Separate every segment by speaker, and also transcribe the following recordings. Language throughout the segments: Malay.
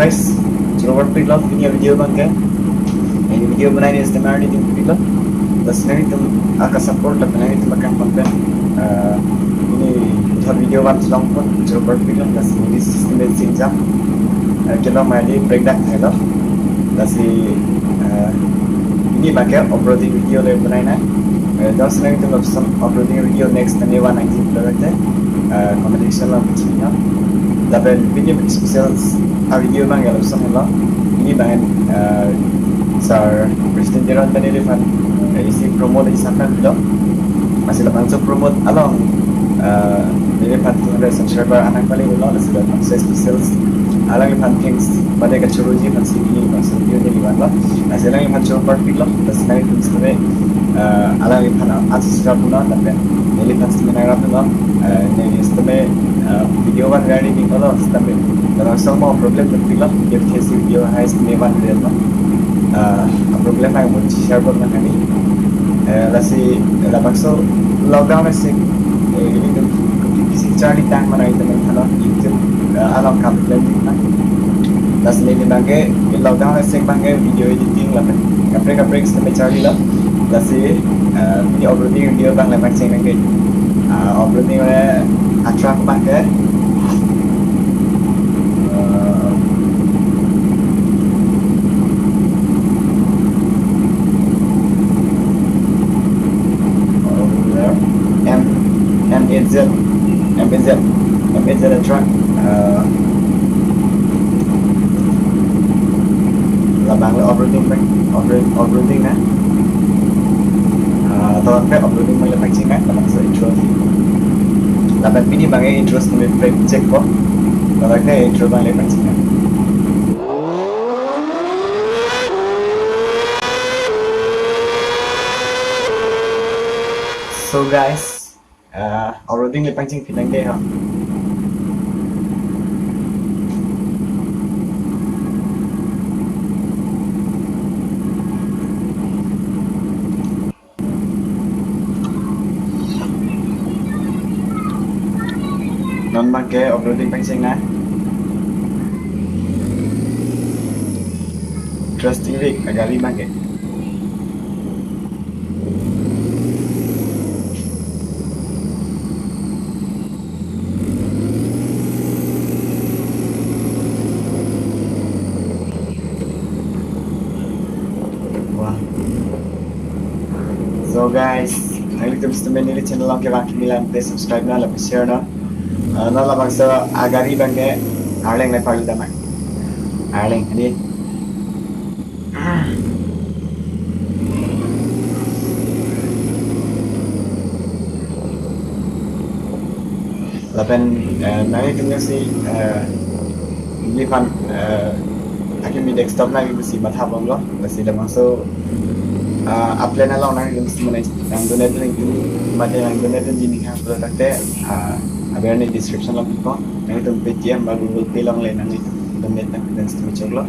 Speaker 1: guys, Robert Piglov punya video bangga. Ini video बनाने इस्तेमाल नहीं तुम Piglov. बस नहीं तुम आका support tapi नहीं तुम akan konten. Ini udah video ban long pun Robert Piglov. बस ini sistem singzam. Kita main breakdown है लो. बस ini bangga uploading video ले बनाना. Just नहीं तुम some uploading video next ने one exit करते. Comment section lah macamnya. Tapi video spesial video bang kalau sama ini bang sir Presiden Jeron tadi Rifan isi promote di sana dulu masih lepas tu promote along Rifan tu ada subscriber anak paling dulu ada sudah sukses spesial along Rifan things pada kecuruji masih ini masih video ni mana masih lagi Rifan coba pergi terus nanti tu sebenarnya along Rifan subscribe pula tapi Rifan sebenarnya apa ini sebenarnya video kan ready ni kalau tapi kalau semua problem terpilah dia kasih video high nevan real lah problem yang mau share buat kami lasi lepas tu lockdown sih ini tu kisi cari tang mana itu mana itu alam kamera ni lasi ni bangke lockdown sih bangke video editing lah kapre sampai cari lah lasi ini uploading video bang lepas sih bangke uploading oleh attract bangke MPZ attract labang le operating na atau kan operating mai lepas cing kan labang so intro labang ini bang intro ni check ko labang kan intro bang lepas cing kan so guys operating lepas cing pinang deh ha non bangke uploading pancing na trusting week agak lima bangke wah so guys nanti kita mesti menilai channel lang ke bangke milan please subscribe na lapis share na nala bangsa agari bangke arleng le palu damai arleng ini lapan nanti kita si ini kan akhir mi desktop lagi mesti mata banglo mesti dah masuk apply na lang nanti mesti mana yang donate link ini mata yang donate jenis yang produk teh अगर नहीं डिस्क्रिप्शन लग को नहीं तो पेटीएम বা Google pay long लेना नहीं तो नेट तक डांस में चलो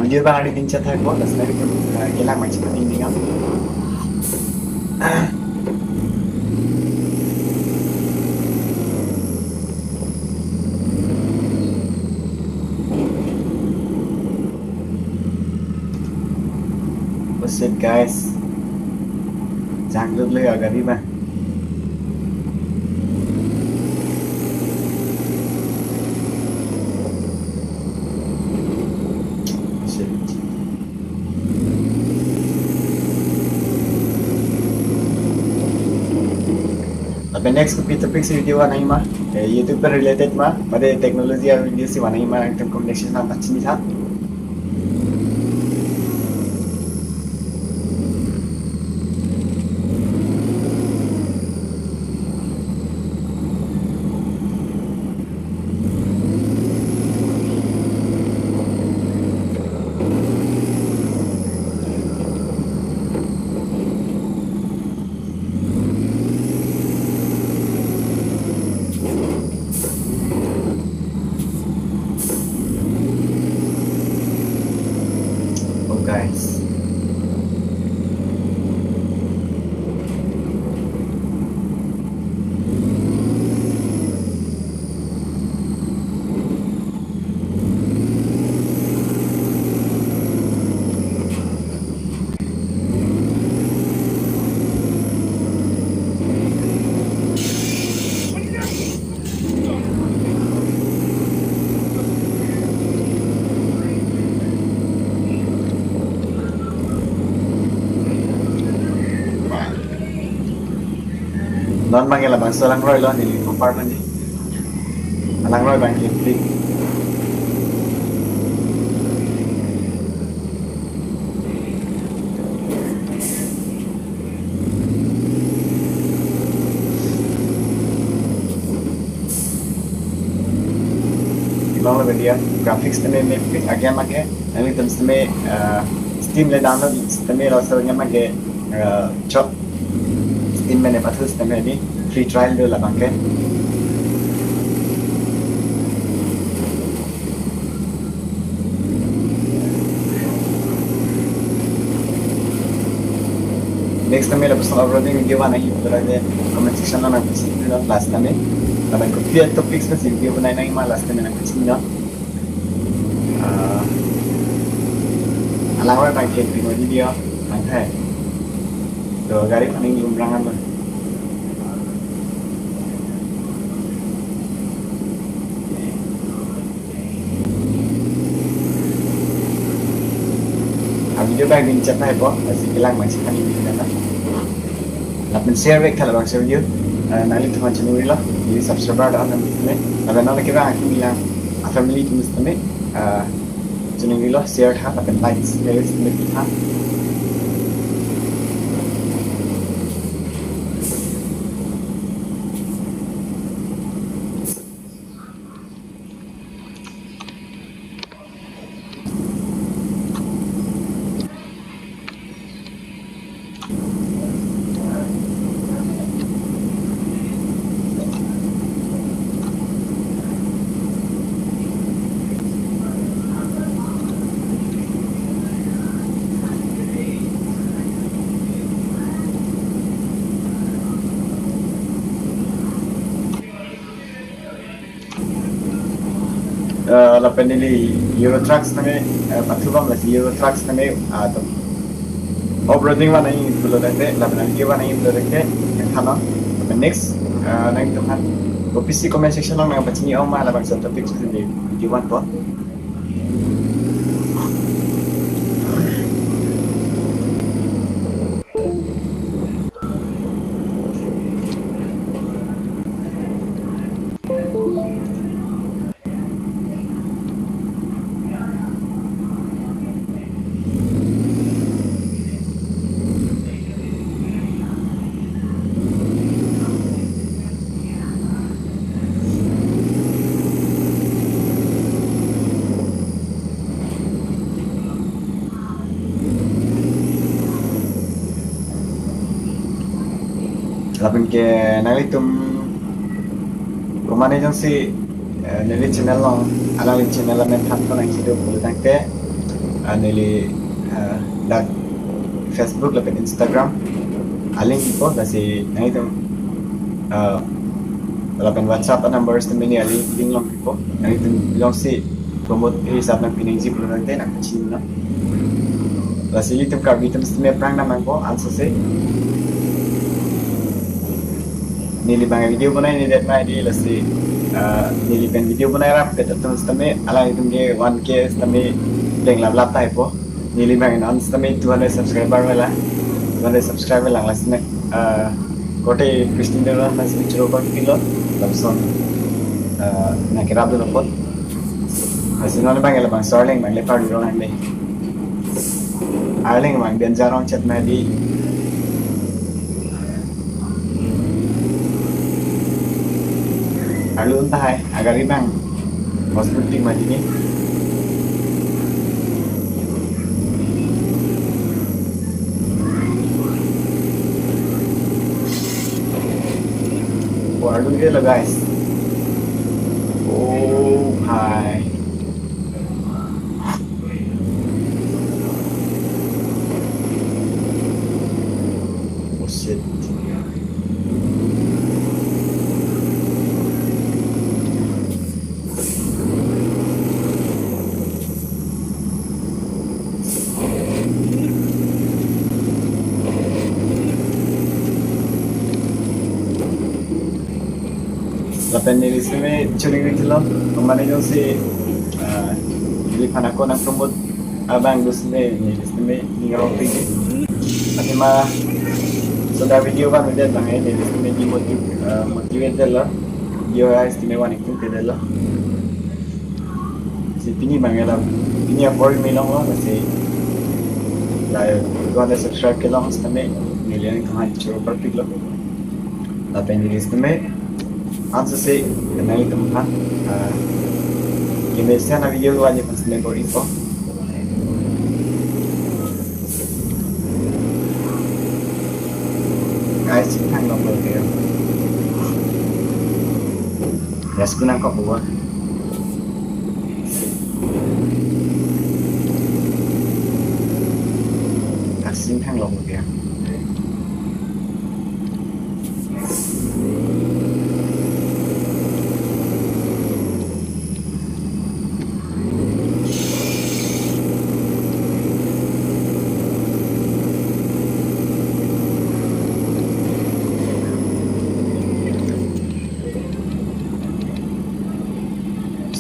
Speaker 1: video bang ada dincet hai buat das dari kelang macam ini kan what's it guys jangan lupa agak riba Tapi next topik si video wana ima YouTube per related ma made technology or video si wana ima ekdom combination na pachini tha. Guys, non manggil abang selang roy loh di compartment ni. Alang roy bang klik. Long lebih dia graphics teme में आगे मागे nanti terus teme Steam le download teme rasanya मागे chop Steam में ने पाथुस तमे ni free trial dulu lah bangke. Next tame lepas uploading video mana ini berada comment section lah nanti sini last tame. Tapi aku pilih topik spesifik video mana yang malas tame nanti sini lah. Alang orang bangke video video bangke. So gari paling lumrangan loh. Video bang din chat na po, kasi ilang masih kan ini na. Lapan share wek kalau bang share video, nanti teman channel ini lah, jadi subscriber dah nanti ni. Lapan nanti kita akan bilang family tu mesti ni, channel ini lah share dah, lapan likes, shares ni kita. Lapan nili Euro Trucks name, patubang lagi Euro Trucks name, atau off-roading mana ini belum ada, lapan lagi mana ini belum ada, yang kana. Lapan next, nanti tu kan, kopisi comment section lang yang pacini om mah lapan satu topik seperti di one po. Lapan ke nanti tum rumah agency nili channel long, alang channel lain than pun yang hidup boleh tangke, nili dak Facebook lapan Instagram, aling itu dasi nanti tum lapan WhatsApp numbers tu mini aling link long itu, nanti tum long si promote hisap nak pinang ji boleh tangke nak kecil na, dasi itu kami tum setiap perang nama ko answer se. Nili bang video बनाए नहीं देता है ये लस्सी nili pen video बनाए रहा है तो तमें अलाइ तुमके 1K तमें लेंग लाभ लाता है पो nili bang नॉन तमें 200 subscriber वाला 200 subscriber lang last Kote Christine Dela has Mitchell Kilo, Lobson, Nakirabdo Pot, as in on Bangala Bang Starling, my leopard Roland Day. Arling Bang Benjaron Chet Madi. Alun Thai, Agaribang, Hospitality Madini. Alun gila guys. Oh hi. Oh shit. Lapan ni sini curing gitu loh, kemarin itu si di panako nak promote abang tu sini ni sini ni orang tinggi. Tapi mah sudah video bang dia bang ni sini di motivate dia lah, dia istimewa ni pun dia lah. Si tinggi bang lah, tinggi apa yang minang lah masih lah, kau ada subscribe ke lah sini ni lihat ni kemana cuci perfect lah. Lapan ni sini Anso se kenal teman, ini saya video tu aja pasal member info. Guys, cinta nombor dia. Ya sekarang kau buat. Kasih cinta nombor dia.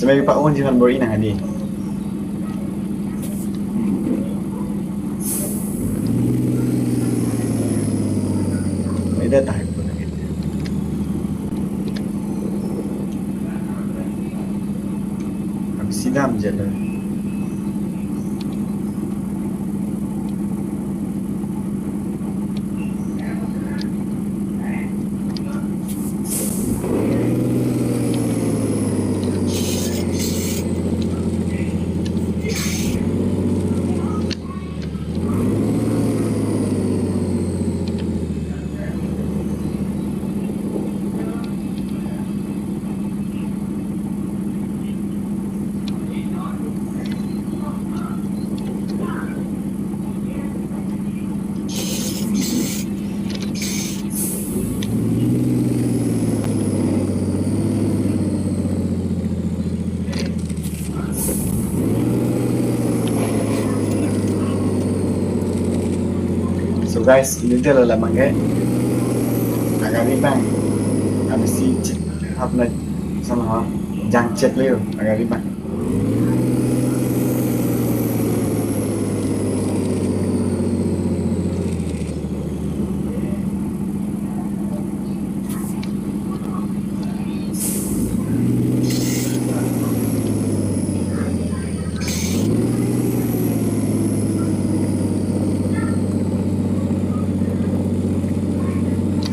Speaker 1: Sampai Pak Un jangan bawa inang adi. Ida tahu pun lagi. Kami sidam jalan. So guys, ini dia lah mangga. Agar ribang, kami si apa nak sama jang chat leo agar ribang.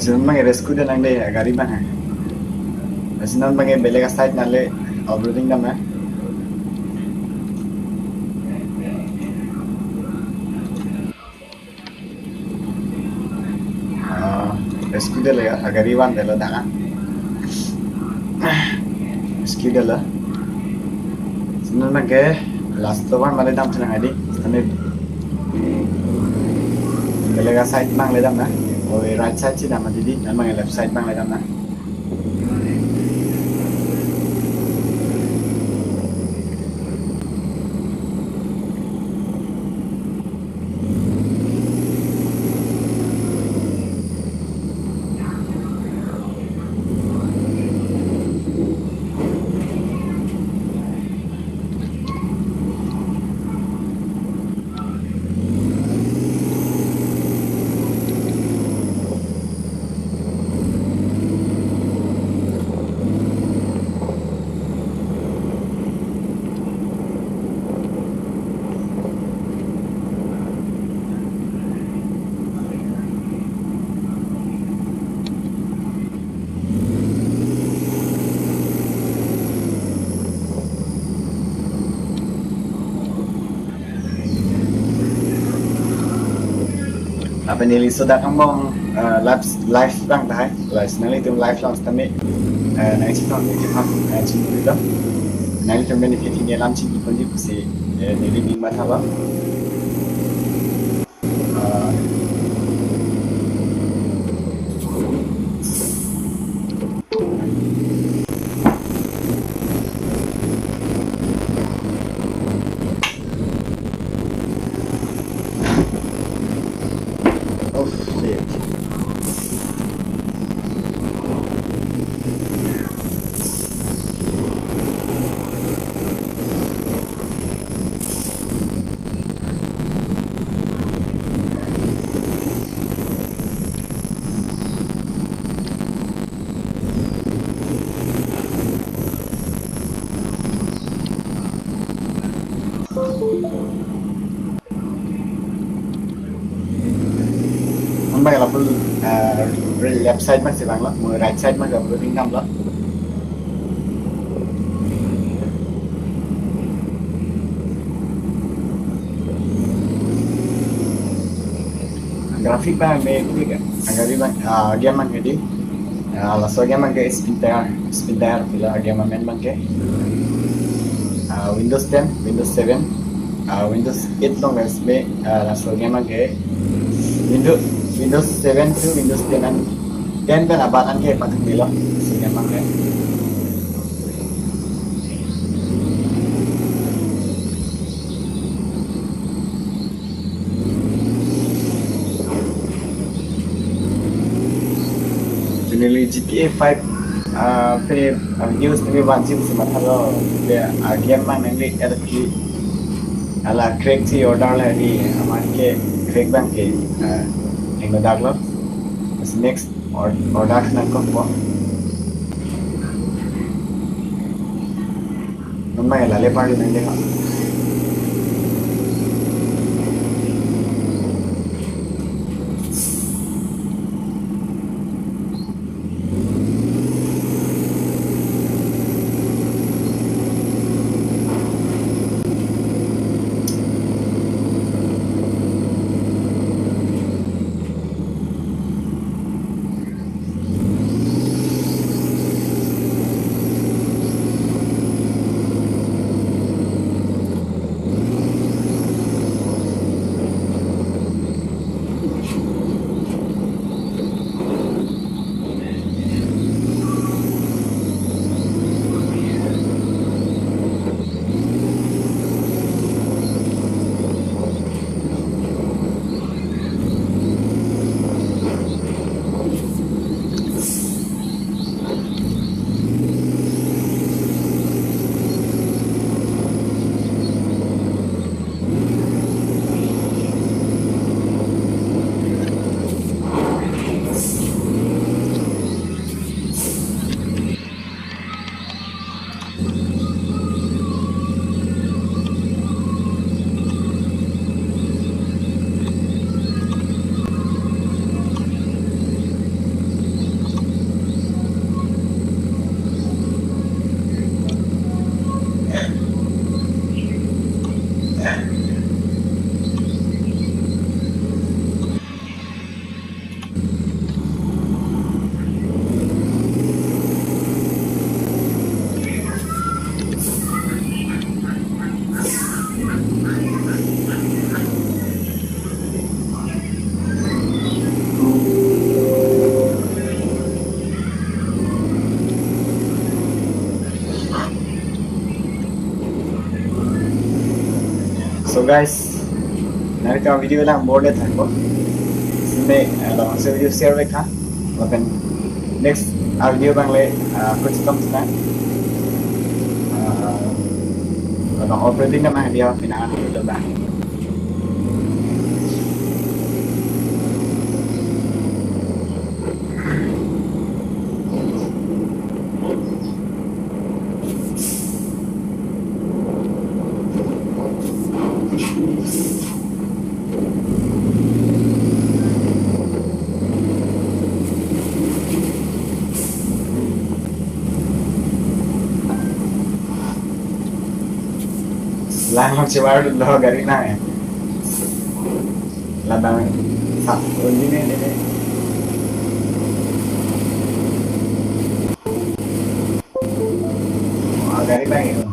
Speaker 1: Senang rescue dan angde agari bang. Senang bang belega site nalle offroading nama. Rescue dah lega agari bang dah lah dah. Rescue dah lah. Senang bang last tu bang malah dam senang adi. Senang belega site bang le dam na. Oh, right side sih nama jadi, nama yang left side bang lagi mana? apa nili sudah kamu live bang dah live nanti itu live launch tapi nanti cuma itu nanti cuma benefit ini alam cinggi pun juga sih nili ni masalah oh shit. Hôm nay là left side mất sự bằng lắm, right side mất gặp tiếng năm lắm. Grafik bang may juga, agak bang game bang jadi, langsung game bang ke spin tire bila game main bang ke Windows 10, Windows 7, Windows 8 long may langsung game bang ke Windows 7 to Windows 10 and 10 ben abatan ke patok bilo sige mang ke finally GTA 5 फिर न्यूज़ में वांचित समाचारों पे game mang nanti ada ki ala crack si order lah di हमारे के crack bang ke yang ngedak lo next order nak kau po namanya lah lepas itu nanti kan So guys, nanti kalau video lang board था को इसमें langsung video share रखा लेकिन next video bang ले कुछ कम था kalau operating nama dia final itu bang lang magsiwaro lo gari na eh labang ini. Dari bang.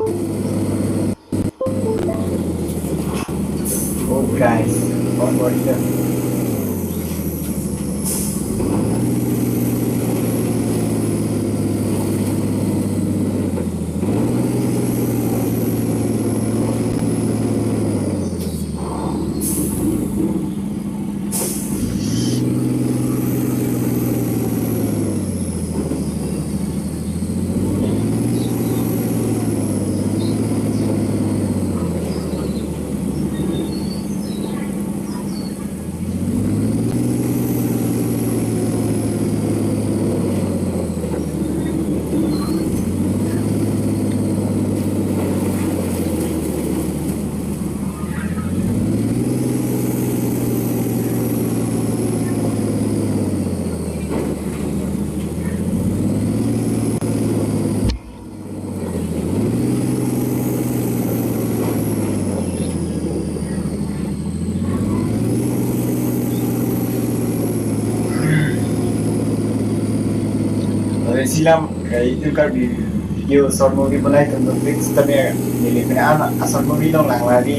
Speaker 1: Oh guys, on board here. Silam itu kan video short movie बनाए तो Netflix तने मिले फिर आना short movie लोग लंगवारी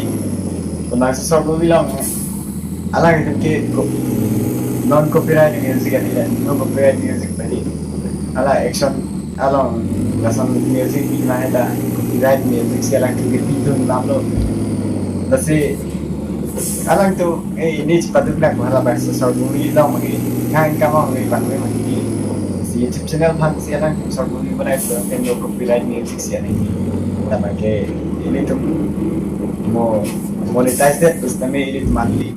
Speaker 1: तो ना short movie लोग अलग है कि non copyright music है no copyright music बड़ी अलग action अलग lasan music भी ना है ता copyright music से अलग कि video नाम लो बसे अलग तो ini cepat tu nak bahasa bahasa short movie लोग मगे kan kamu मगे bangun मगे YouTube channel pan siaran short movie बनाए तो इन लोग copyright music siaran तब के ini tuh mau monetize deh terus tapi ini monthly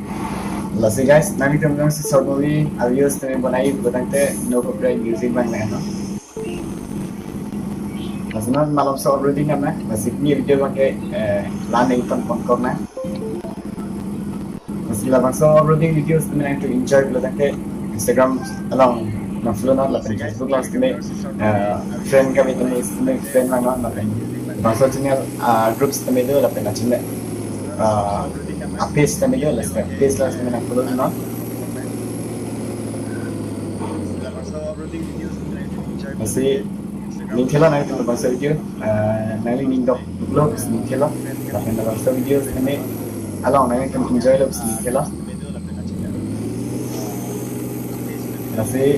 Speaker 1: lasi guys nanti teman-teman si short movie videos teman बनाई बताते no copyright music banyak no lasi non malam short movie namanya masih ini video pakai lana ikan pangkor na masih lah bang short movie videos teman yang tu enjoy बताते Instagram along follow not la Facebook la उसके में friend का भी तो इसमें friend ना ना friend बांसो channel groups तो में दो la pena channel page तो में दो la page la उसके में ना follow ना masih link lah nanti तो बांसो video nanti link dok blog link lah la pena बांसो video उसके में along nanti तुम enjoy lo link lah masih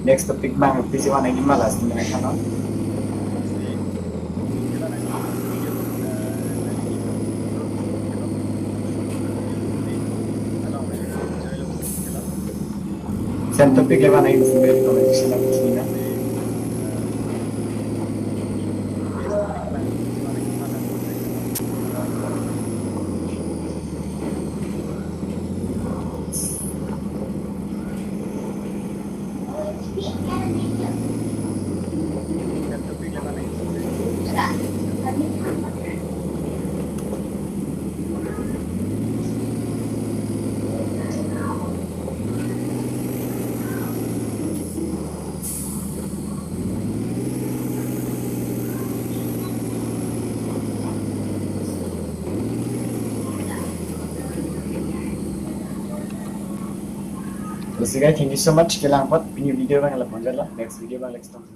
Speaker 1: next topic bang PC one ini malas mereka no same topic lewan ini sebenarnya conversation apa sih na So guys, thank you so much. Kailangan po, pinyo video bang alam mo dyan next video bang next time.